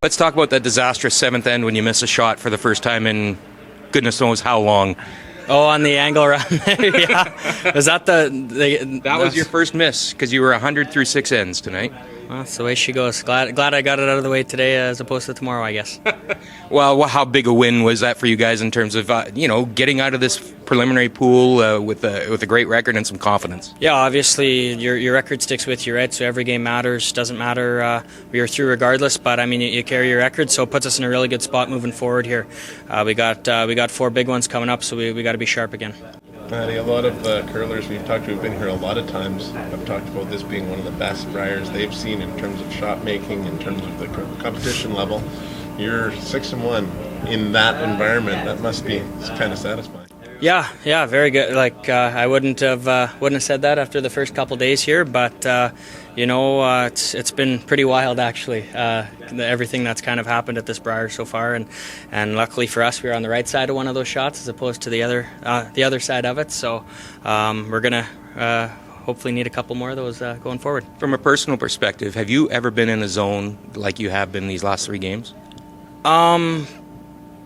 Let's talk about that disastrous seventh end when you miss a shot for the first time in goodness knows how long. Oh, on the angle around there, yeah. Was that That was your first miss because you were 100 through 6 ends tonight. Well, that's the way she goes. Glad I got it out of the way today as opposed to tomorrow, I guess. Well, how big a win was that for you guys in terms of getting out of this preliminary pool with a great record and some confidence? Yeah, obviously your record sticks with you, right? So every game matters. Doesn't matter. We are through regardless, but I mean you carry your record, so it puts us in a really good spot moving forward here. We got 4 big ones coming up, so we got to be sharp again. Matty, a lot of curlers we've talked to have been here a lot of times. I've talked about this being one of the best Briers they've seen in terms of shot making, in terms of the competition level. You're 6-1 in that environment. That must be kind of satisfying. Yeah, very good. Like I wouldn't have said that after the first couple days here, but it's been pretty wild actually. Everything that's kind of happened at this Brier so far, and luckily for us, we were on the right side of one of those shots as opposed to the other side of it. So we're gonna hopefully need a couple more of those going forward. From a personal perspective, have you ever been in a zone like you have been these last 3 games?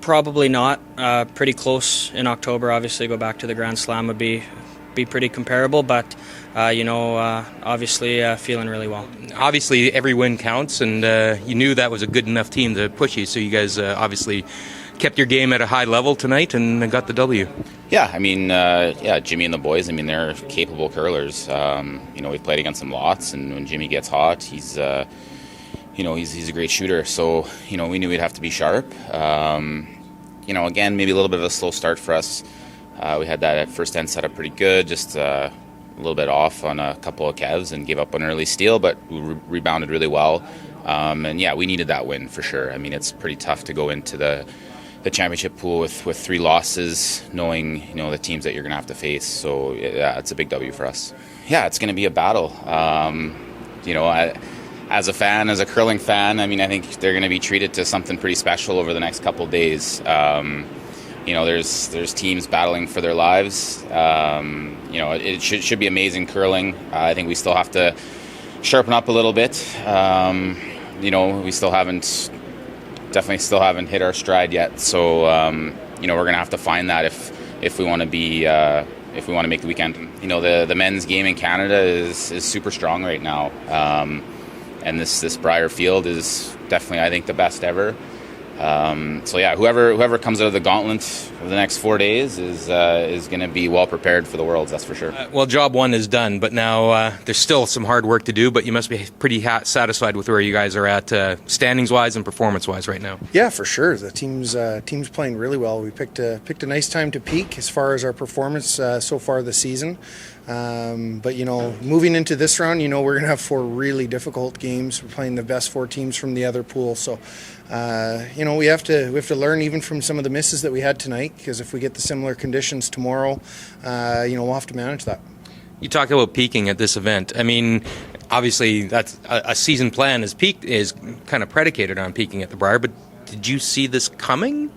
Probably not. Pretty close in October. Obviously, go back to the Grand Slam would be pretty comparable, but obviously feeling really well. Obviously, every win counts, and you knew that was a good enough team to push you. So you guys obviously kept your game at a high level tonight and got the W. Yeah, I mean, Jimmy and the boys. I mean, they're capable curlers. We've played against them lots, and when Jimmy gets hot, he's a great shooter. So we knew we'd have to be sharp. Again, maybe a little bit of a slow start for us. We had that first end set up pretty good, just a little bit off on a couple of kevs and gave up an early steal, but we rebounded really well. We needed that win for sure. I mean, it's pretty tough to go into the championship pool with 3 losses, knowing the teams that you're going to have to face. So yeah, it's a big W for us. Yeah, it's going to be a battle. As a fan, as a curling fan, I mean, I think they're going to be treated to something pretty special over the next couple of days. There's teams battling for their lives. It should be amazing curling. I think we still have to sharpen up a little bit. We still haven't hit our stride yet. So we're going to have to find that if we want to be if we want to make the weekend. The men's game in Canada is super strong right now. And this Brier field is definitely, I think, the best ever. Whoever comes out of the gauntlet for the next 4 days is going to be well prepared for the Worlds, that's for sure. Well, job 1 is done, but now there's still some hard work to do, but you must be pretty satisfied with where you guys are at standings-wise and performance-wise right now. Yeah, for sure. The team's playing really well. We picked a nice time to peak as far as our performance so far this season. But moving into this round, we're going to have 4 really difficult games. We're playing the best 4 teams from the other pool, so we have to learn even from some of the misses that we had tonight, because if we get the similar conditions tomorrow, we'll have to manage that. You talked about peaking at this event. I mean, obviously that's a season plan is kind of predicated on peaking at the Brier, but did you see this coming?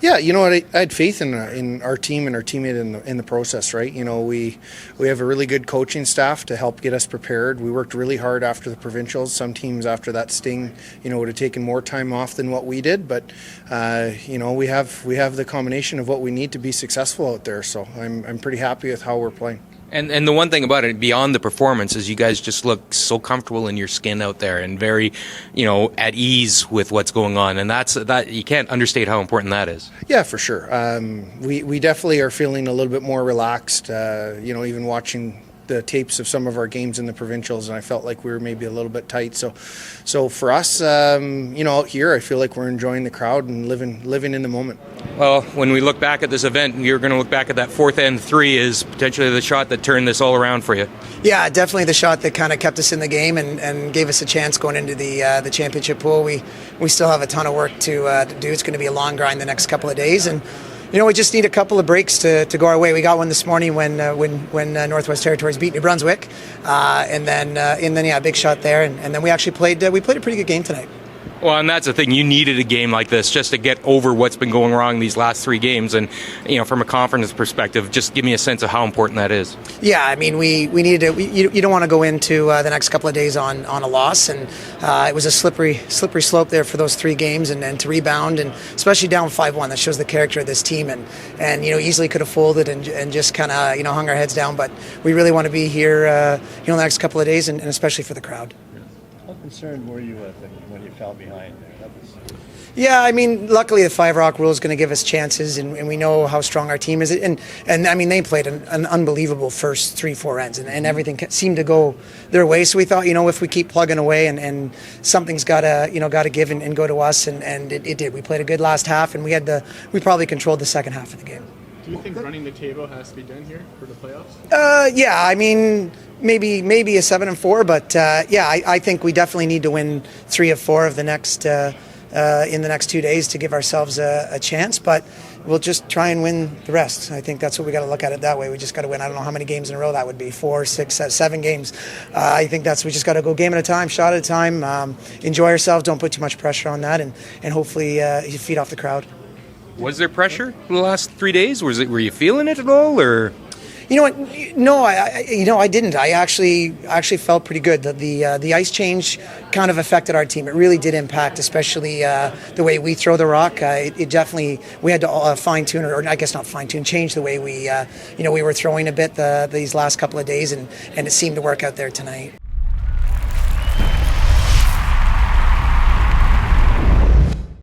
Yeah, I had faith in our team and our teammate in the process, right? We have a really good coaching staff to help get us prepared. We worked really hard after the provincials. Some teams after that sting, would have taken more time off than what we did, but we have the combination of what we need to be successful out there. So I'm pretty happy with how we're playing. And the one thing about it, beyond the performance, is you guys just look so comfortable in your skin out there and very, at ease with what's going on. And that you can't understate how important that is. Yeah, for sure. We definitely are feeling a little bit more relaxed, even watching the tapes of some of our games in the provincials, and I felt like we were maybe a little bit tight. So for us, out here, I feel like we're enjoying the crowd and living in the moment. Well, when we look back at this event, you're going to look back at that 4th end 3 as potentially the shot that turned this all around for you. Yeah, definitely the shot that kind of kept us in the game and gave us a chance going into the championship pool. We still have a ton of work to do. It's going to be a long grind the next couple of days, and we just need a couple of breaks to go our way. We got one this morning when Northwest Territories beat New Brunswick, and then a big shot there, and then we actually played a pretty good game tonight. Well, and that's the thing. You needed a game like this just to get over what's been going wrong these last 3 games. And, from a confidence perspective, just give me a sense of how important that is. Yeah, I mean, we needed to. You don't want to go into the next couple of days on a loss, and it was a slippery slope there for those 3 games, and to rebound, and especially down 5-1. That shows the character of this team, and easily could have folded and just kind of hung our heads down. But we really want to be here, the next couple of days, and especially for the crowd. How concerned were you when you fell behind there? Yeah, I mean, luckily the 5 rock rule is going to give us chances, and we know how strong our team is. And I mean, they played an unbelievable first 3-4 ends, and everything seemed to go their way. So we thought, if we keep plugging away, and something's got to give and go to us, and it did. We played a good last half, and we probably controlled the second half of the game. Do you think running the table has to be done here for the playoffs? Yeah, I mean, maybe a 7-4, but I think we definitely need to win 3 of 4 of the next in the next 2 days to give ourselves a chance. But we'll just try and win the rest. I think that's what we got to look at it that way. We just got to win. I don't know how many games in a row that would be, 4, 6, 7 games. I think we just got to go game at a time, shot at a time, enjoy ourselves, don't put too much pressure on that, and hopefully you feed off the crowd. Was there pressure in the last 3 days? Were you feeling it at all, or? You know what? No, I didn't. I actually felt pretty good. The ice change kind of affected our team. It really did impact, especially the way we throw the rock. It definitely, we had to fine tune, or I guess not fine tune, change the way we were throwing a bit these last couple of days, and it seemed to work out there tonight.